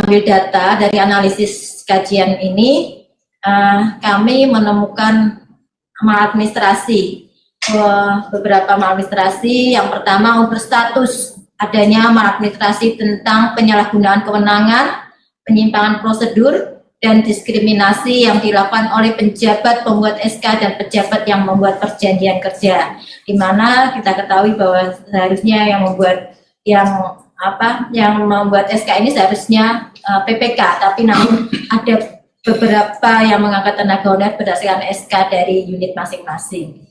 mengambil data dari analisis kajian ini, kami menemukan maladministrasi, beberapa maladministrasi. Yang pertama berstatus adanya maladministrasi tentang penyalahgunaan kewenangan, penyimpangan prosedur, dan diskriminasi yang dilakukan oleh penjabat pembuat SK dan pejabat yang membuat perjanjian kerja, di mana kita ketahui bahwa seharusnya yang membuat SK ini seharusnya PPK, tapi namun ada beberapa yang mengangkat tenaga honorer berdasarkan SK dari unit masing-masing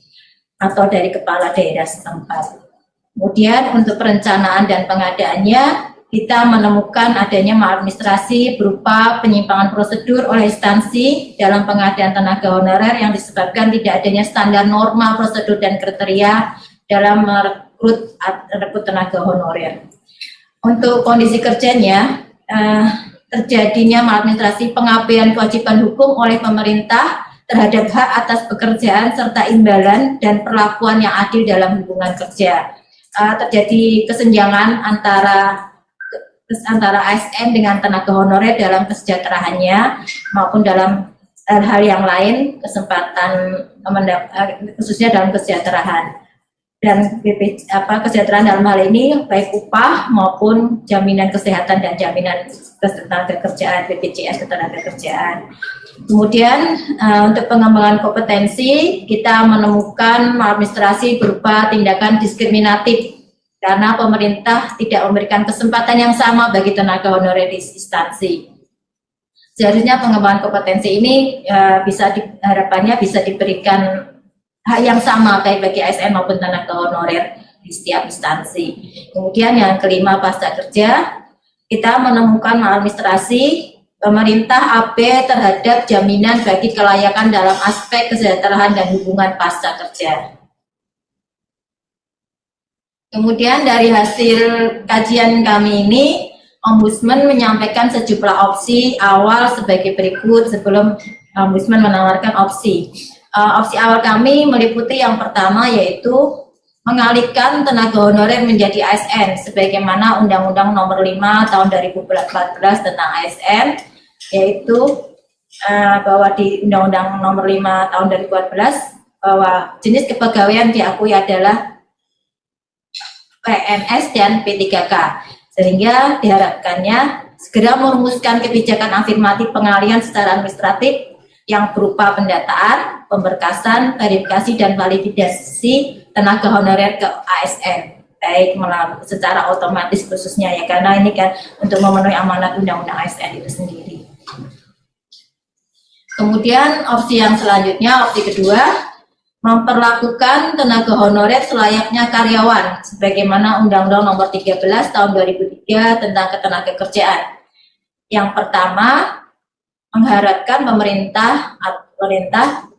atau dari kepala daerah setempat. Kemudian untuk perencanaan dan pengadaannya, kita menemukan adanya maladministrasi berupa penyimpangan prosedur oleh instansi dalam pengadaan tenaga honorer yang disebabkan tidak adanya standar norma prosedur dan kriteria dalam merekrut tenaga honorer. Untuk kondisi kerjanya, terjadinya maladministrasi pengabaian kewajiban hukum oleh pemerintah terhadap hak atas pekerjaan serta imbalan dan perlakuan yang adil dalam hubungan kerja. Terjadi kesenjangan antara ASN dengan tenaga honorer dalam kesejahteraannya maupun dalam hal yang lain, khususnya dalam kesejahteraan. Dan kesejahteraan dalam hal ini baik upah maupun jaminan kesehatan dan jaminan ketenagakerjaan, BPJS ketenagakerjaan. Kemudian untuk pengembangan kompetensi, kita menemukan maladministrasi berupa tindakan diskriminatif karena pemerintah tidak memberikan kesempatan yang sama bagi tenaga honorer di instansi. Seharusnya pengembangan kompetensi ini harapannya bisa diberikan hak yang sama baik bagi ASN maupun tenaga honorer di setiap instansi. Kemudian yang kelima, pasca kerja, kita menemukan maladministrasi pemerintah AB terhadap jaminan bagi kelayakan dalam aspek kesejahteraan dan hubungan pasca kerja. Kemudian dari hasil kajian kami ini, Ombudsman menyampaikan sejumlah opsi awal sebagai berikut sebelum Ombudsman menawarkan opsi. Opsi awal kami meliputi yang pertama yaitu mengalihkan tenaga honorer menjadi ASN sebagaimana Undang-Undang Nomor 5 Tahun 2014 tentang ASN, yaitu bahwa di Undang-Undang Nomor 5 Tahun 2014 bahwa jenis kepegawaian diakui adalah PNS dan P3K, sehingga diharapkannya segera merumuskan kebijakan afirmatif pengalihan secara administratif yang berupa pendataan, pemberkasan, verifikasi, dan validasi tenaga honorer ke ASN, baik melalui secara otomatis khususnya ya, karena ini kan untuk memenuhi amanat Undang-Undang ASN itu sendiri. Kemudian opsi yang selanjutnya, opsi kedua, memperlakukan tenaga honorer selayaknya karyawan sebagaimana Undang-Undang Nomor 13 Tahun 2003 tentang Ketenagakerjaan. Yang pertama, mengharapkan pemerintah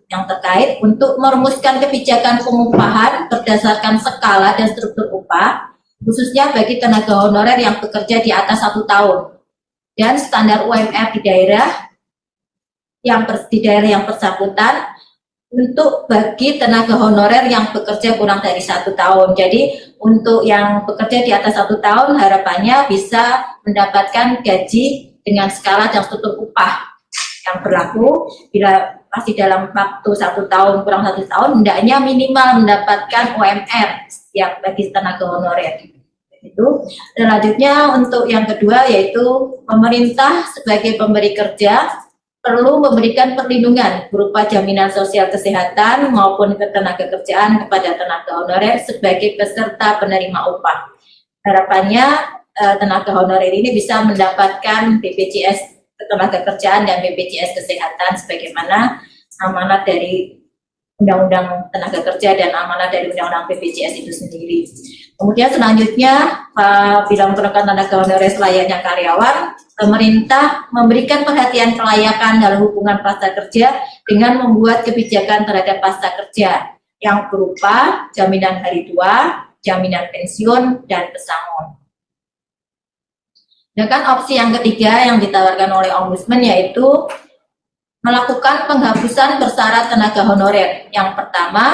yang terkait untuk merumuskan kebijakan pengupahan berdasarkan skala dan struktur upah, khususnya bagi tenaga honorer yang bekerja di atas 1 tahun, dan standar UMR di daerah yang bersangkutan untuk bagi tenaga honorer yang bekerja kurang dari 1 tahun. Jadi untuk yang bekerja di atas 1 tahun harapannya bisa mendapatkan gaji dengan skala dan struktur upah yang berlaku bila masih dalam waktu 1 tahun kurang 1 tahun, hendaknya minimal mendapatkan UMR yang bagi tenaga honorer. Itu. Selanjutnya untuk yang kedua yaitu pemerintah sebagai pemberi kerja perlu memberikan perlindungan berupa jaminan sosial kesehatan maupun ketenagakerjaan kepada tenaga honorer sebagai peserta penerima upah. Harapannya tenaga honorer ini bisa mendapatkan BPJS ketenagakerjaan dan BPJS kesehatan sebagaimana amanat dari Undang-Undang Tenaga Kerja dan amanat dari Undang-Undang BPJS itu sendiri. Kemudian selanjutnya, bila memperlukan tenaga honorer selayaknya karyawan, pemerintah memberikan perhatian kelayakan dalam hubungan pasca kerja dengan membuat kebijakan terhadap pasca kerja yang berupa jaminan hari tua, jaminan pensiun, dan pesangon. Sedangkan opsi yang ketiga yang ditawarkan oleh Ombudsman yaitu melakukan penghapusan bersyarat tenaga honorer. Yang pertama,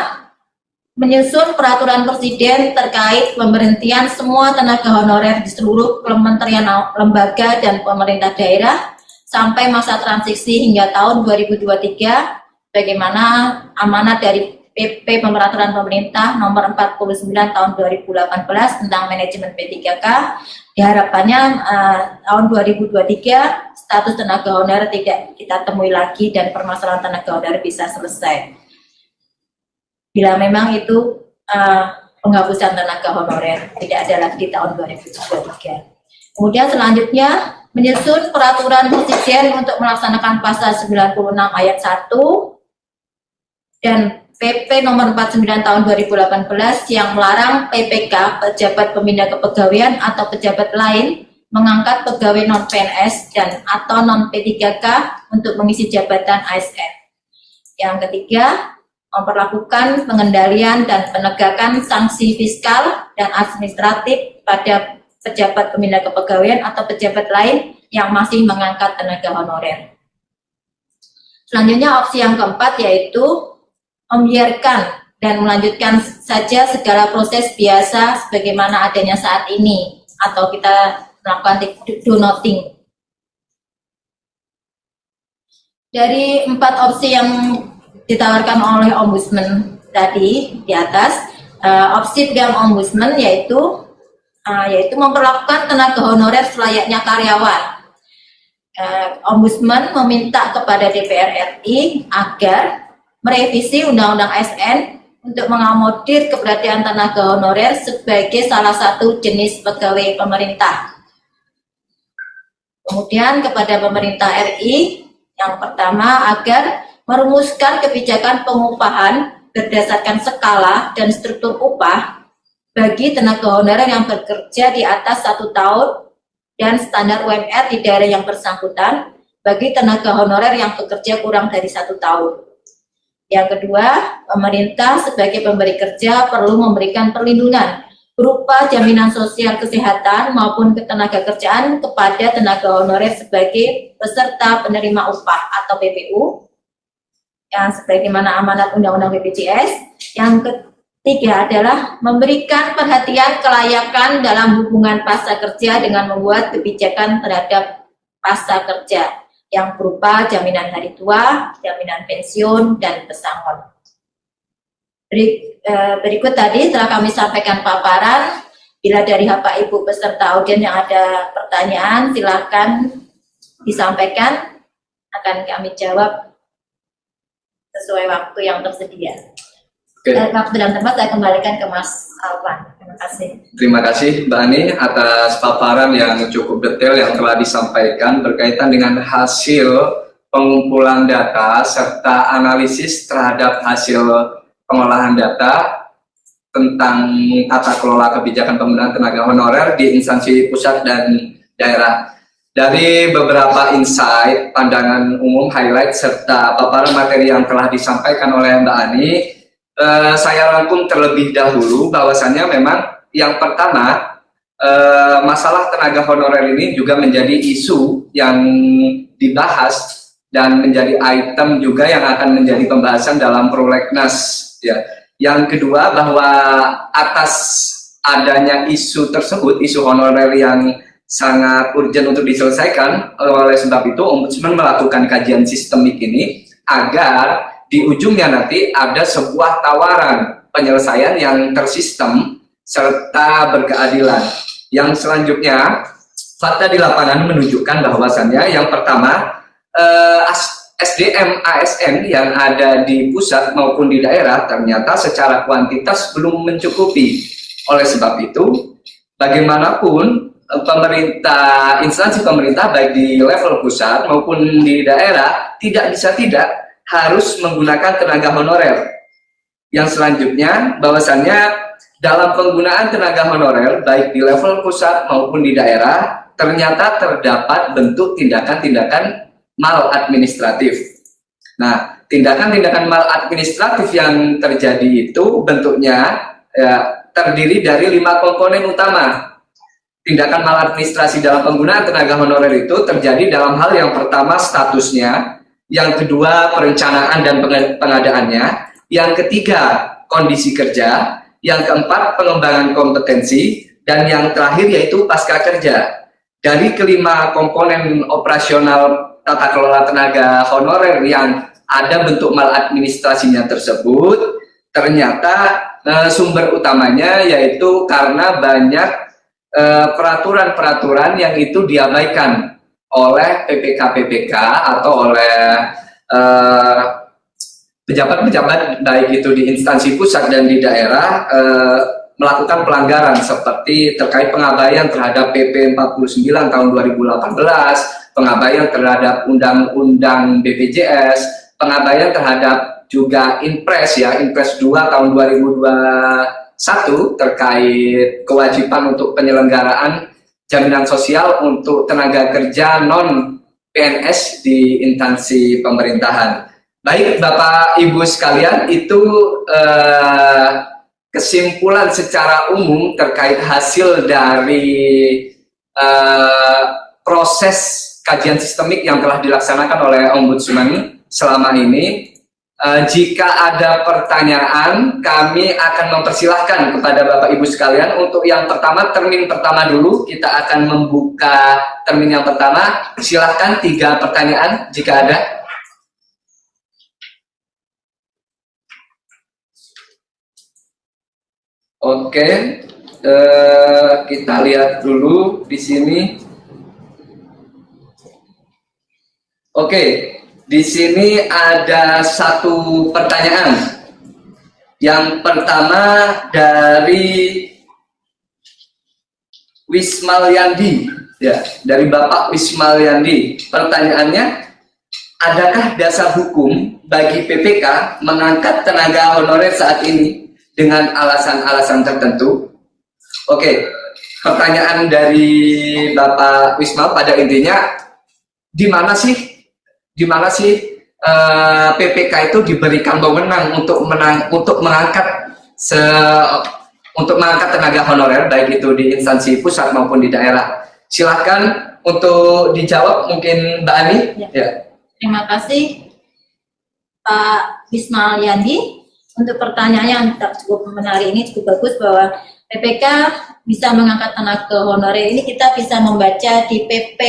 menyusun peraturan presiden terkait pemberhentian semua tenaga honorer di seluruh kementerian, lembaga, dan pemerintah daerah sampai masa transisi hingga tahun 2023, bagaimana amanat dari PP Peraturan Pemerintah Nomor 49 Tahun 2018 tentang manajemen P3K. Diharapkannya tahun 2023 status tenaga honorer tidak kita temui lagi dan permasalahan tenaga honorer bisa selesai. Bila memang itu penghapusan tenaga honorer tidak ada lagi di tahun 2023. Kemudian selanjutnya menyusun peraturan presiden untuk melaksanakan pasal 96 ayat 1 dan PP Nomor 49 Tahun 2018 yang melarang PPK, pejabat pembina kepegawaian atau pejabat lain mengangkat pegawai non-PNS dan atau non-P3K untuk mengisi jabatan ASN. Yang ketiga, memperlakukan pengendalian dan penegakan sanksi fiskal dan administratif pada pejabat pembina kepegawaian atau pejabat lain yang masih mengangkat tenaga honorer. Selanjutnya opsi yang keempat yaitu membiarkan dan melanjutkan saja segala proses biasa sebagaimana adanya saat ini atau kita melakukan do nothing. Dari 4 opsi yang ditawarkan oleh Ombudsman tadi di atas, opsi pilihan Ombudsman yaitu memperlakukan tenaga honorer selayaknya karyawan. Ombudsman meminta kepada DPR RI agar merevisi Undang-Undang ASN untuk mengakomodir keberadaan tenaga honorer sebagai salah satu jenis pegawai pemerintah. Kemudian kepada pemerintah RI, yang pertama agar merumuskan kebijakan pengupahan berdasarkan skala dan struktur upah bagi tenaga honorer yang bekerja di atas 1 tahun dan standar UMR di daerah yang bersangkutan bagi tenaga honorer yang bekerja kurang dari 1 tahun. Yang kedua, pemerintah sebagai pemberi kerja perlu memberikan perlindungan berupa jaminan sosial kesehatan maupun ketenaga kerjaan kepada tenaga honorer sebagai peserta penerima upah atau PPU yang sebagaimana amanat Undang-Undang BPJS. Yang ketiga adalah memberikan perhatian kelayakan dalam hubungan pasca kerja dengan membuat kebijakan terhadap pasca kerja yang berupa jaminan hari tua, jaminan pensiun, dan pesangon. Berikut tadi telah kami sampaikan paparan. Bila dari Bapak Ibu peserta audien yang ada pertanyaan, silakan disampaikan, akan kami jawab sesuai waktu yang tersedia. Oke. Waktu dan tempat saya kembalikan ke Mas Alvan. Terima kasih. Terima kasih Mbak Ani atas paparan yang cukup detail yang telah disampaikan berkaitan dengan hasil pengumpulan data serta analisis terhadap hasil pengolahan data tentang tata kelola kebijakan penggunaan tenaga honorer di instansi pusat dan daerah. Dari beberapa insight, pandangan umum, highlight, serta paparan materi yang telah disampaikan oleh Mbak Ani, saya rangkum terlebih dahulu bahwasannya memang yang pertama, masalah tenaga honorer ini juga menjadi isu yang dibahas dan menjadi item juga yang akan menjadi pembahasan dalam prolegnas. Ya. Yang kedua, bahwa atas adanya isu tersebut, isu honorer yang sangat urgent untuk diselesaikan, oleh sebab itu Ombudsman melakukan kajian sistemik ini agar di ujungnya nanti ada sebuah tawaran penyelesaian yang tersistem serta berkeadilan. Yang selanjutnya, fakta di lapangan menunjukkan bahwasannya yang pertama, SDM ASN yang ada di pusat maupun di daerah ternyata secara kuantitas belum mencukupi. Oleh sebab itu, bagaimanapun pemerintah, instansi pemerintah baik di level pusat maupun di daerah tidak bisa tidak harus menggunakan tenaga honorer. Yang selanjutnya, bahwasannya dalam penggunaan tenaga honorer baik di level pusat maupun di daerah ternyata terdapat bentuk tindakan-tindakan maladministratif. Nah, tindakan-tindakan maladministratif yang terjadi itu bentuknya terdiri dari 5 komponen utama. Tindakan maladministrasi dalam penggunaan tenaga honorer itu terjadi dalam hal yang pertama statusnya, yang kedua perencanaan dan pengadaannya, yang ketiga kondisi kerja, yang keempat pengembangan kompetensi, dan yang terakhir yaitu pasca kerja. Dari kelima komponen operasional tata kelola tenaga honorer yang ada bentuk maladministrasinya tersebut, ternyata sumber utamanya yaitu karena banyak peraturan-peraturan yang itu diabaikan oleh PPK-PPK atau oleh pejabat-pejabat baik itu di instansi pusat dan di daerah melakukan pelanggaran seperti terkait pengabaian terhadap PP 49 tahun 2018, pengabaian terhadap Undang-Undang BPJS, pengabaian terhadap juga Inpres ya, Inpres 2 tahun 2021 terkait kewajiban untuk penyelenggaraan jaminan sosial untuk tenaga kerja non PNS di instansi pemerintahan. Baik Bapak Ibu sekalian, itu kesimpulan secara umum terkait hasil dari proses kajian sistemik yang telah dilaksanakan oleh Ombudsman selama ini. Jika ada pertanyaan, kami akan mempersilahkan kepada Bapak Ibu sekalian. Untuk yang pertama, termin pertama dulu, kita akan membuka termin yang pertama. Silahkan 3 pertanyaan jika ada. Oke, kita lihat dulu di sini. Oke, di sini ada 1 pertanyaan. Yang pertama dari Wismalyandi, ya, dari Bapak Wismalyandi. Pertanyaannya, adakah dasar hukum bagi PPK mengangkat tenaga honorer saat ini dengan alasan-alasan tertentu? Oke, pertanyaan dari Bapak Wisma pada intinya, di mana sih PPK itu diberikan wewenang untuk mengangkat tenaga honorer baik itu di instansi pusat maupun di daerah? Silahkan untuk dijawab mungkin Mbak Ani. Ya. Terima kasih Pak Wismalyandi. Untuk pertanyaannya yang cukup menarik ini, cukup bagus, bahwa PPK bisa mengangkat tenaga honorer ini kita bisa membaca di PP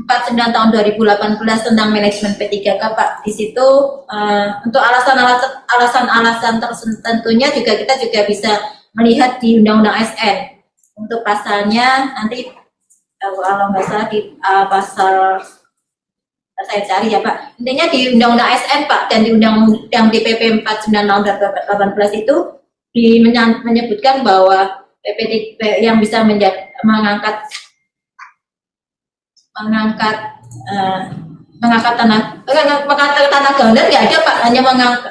49 tahun 2018 tentang manajemen P3K, Pak. Di situ untuk alasan-alasan tertentunya juga kita juga bisa melihat di Undang-Undang ASN. Untuk pasalnya nanti kalau nggak salah di pasal, saya cari ya Pak. Intinya di Undang-Undang ASN Pak, dan di Undang-Undang di PP 49 tahun 2018 itu menyebutkan bahwa PP yang bisa mengangkat tenaga honorer nggak ada Pak. Hanya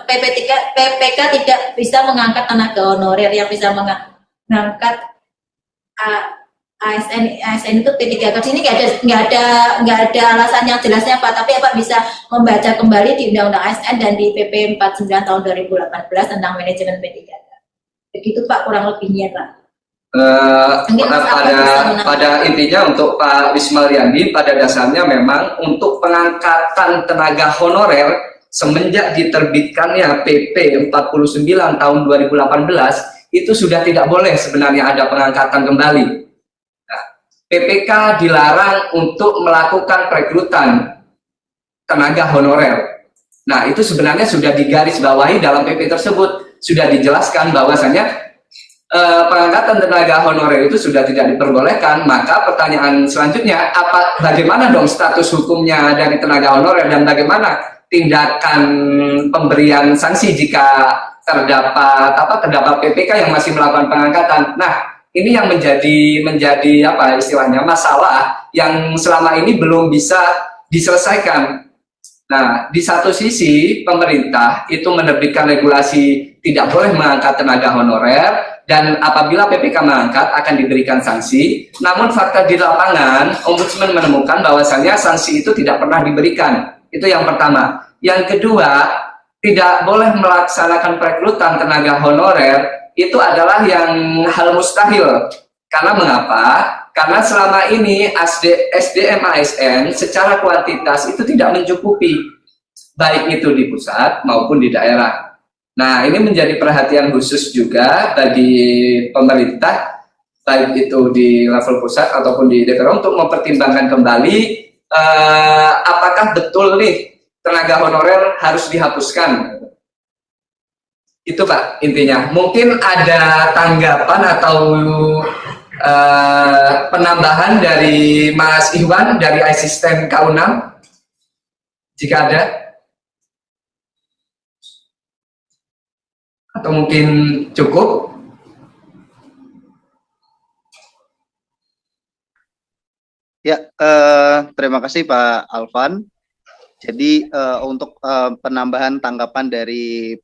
PPK tidak bisa mengangkat tenaga honorer. Yang bisa mengangkat ASN itu P3K. Di sini nggak ada alasan yang jelasnya Pak, tapi Pak bisa membaca kembali di Undang-Undang ASN dan di PP 49 tahun 2018 tentang manajemen P3K. Begitu Pak kurang lebihnya Pak. Pada intinya untuk Pak Wismalyandi, pada dasarnya memang untuk pengangkatan tenaga honorer semenjak diterbitkannya PP 49 tahun 2018 itu sudah tidak boleh sebenarnya ada pengangkatan kembali. PPK dilarang untuk melakukan perekrutan tenaga honorer. Nah, itu sebenarnya sudah digarisbawahi dalam PP tersebut. Sudah dijelaskan bahwasanya pengangkatan tenaga honorer itu sudah tidak diperbolehkan. Maka pertanyaan selanjutnya, bagaimana dong status hukumnya dari tenaga honorer dan bagaimana tindakan pemberian sanksi jika terdapat PPK yang masih melakukan pengangkatan? Nah, ini yang menjadi apa istilahnya masalah yang selama ini belum bisa diselesaikan. Nah, di satu sisi pemerintah itu menerbitkan regulasi tidak boleh mengangkat tenaga honorer, dan apabila PPK mengangkat akan diberikan sanksi. Namun fakta di lapangan, Ombudsman menemukan bahwasannya sanksi itu tidak pernah diberikan. Itu yang pertama. Yang kedua, tidak boleh melaksanakan perekrutan tenaga honorer itu adalah yang hal mustahil. Karena mengapa? Karena selama ini SDM ASN secara kuantitas itu tidak mencukupi, baik itu di pusat maupun di daerah. Nah, ini menjadi perhatian khusus juga bagi pemerintah, baik itu di level pusat ataupun di DPR, untuk mempertimbangkan kembali apakah betul nih tenaga honorer harus dihapuskan. Itu Pak intinya. Mungkin ada tanggapan atau penambahan dari Mas Iwan dari asisten K6 jika ada, atau mungkin cukup. Ya, terima kasih Pak Alvan. Jadi untuk penambahan tanggapan dari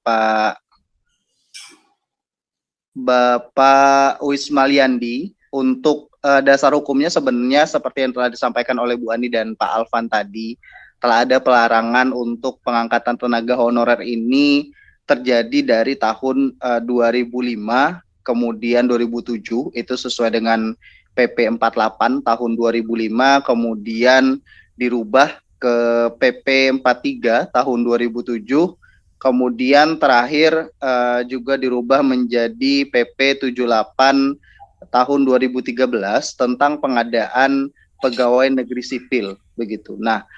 Bapak Wismaliandi, untuk dasar hukumnya sebenarnya seperti yang telah disampaikan oleh Bu Ani dan Pak Alvan tadi, telah ada pelarangan untuk pengangkatan tenaga honorer ini terjadi dari tahun 2005, kemudian 2007, itu sesuai dengan PP 48 tahun 2005, kemudian dirubah ke PP 43 tahun 2007, kemudian terakhir juga dirubah menjadi PP 78 tahun 2013 tentang pengadaan pegawai negeri sipil, begitu. Nah,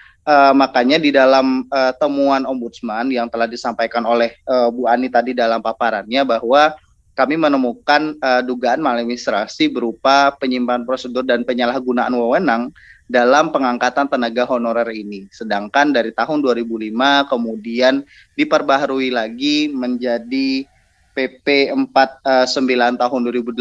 makanya di dalam temuan Ombudsman yang telah disampaikan oleh Bu Ani tadi dalam paparannya, bahwa kami menemukan dugaan maladministrasi berupa penyimpangan prosedur dan penyalahgunaan wewenang dalam pengangkatan tenaga honorer ini. Sedangkan dari tahun 2005 kemudian diperbaharui lagi menjadi PP 49 tahun 2018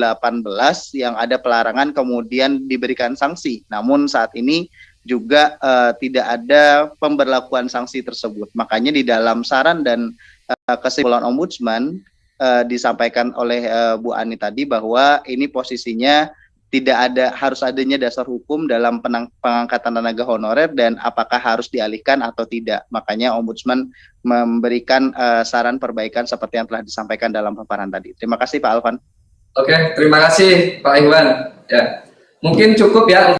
yang ada pelarangan kemudian diberikan sanksi. Namun saat ini juga tidak ada pemberlakuan sanksi tersebut. Makanya di dalam saran dan kesimpulan Ombudsman disampaikan oleh Bu Ani tadi bahwa ini posisinya tidak ada, harus adanya dasar hukum dalam pengangkatan tenaga honorer dan apakah harus dialihkan atau tidak. Makanya Ombudsman memberikan saran perbaikan seperti yang telah disampaikan dalam paparan tadi. Terima kasih Pak Alvan. Oke, terima kasih Pak Iwan. Ya, mungkin cukup ya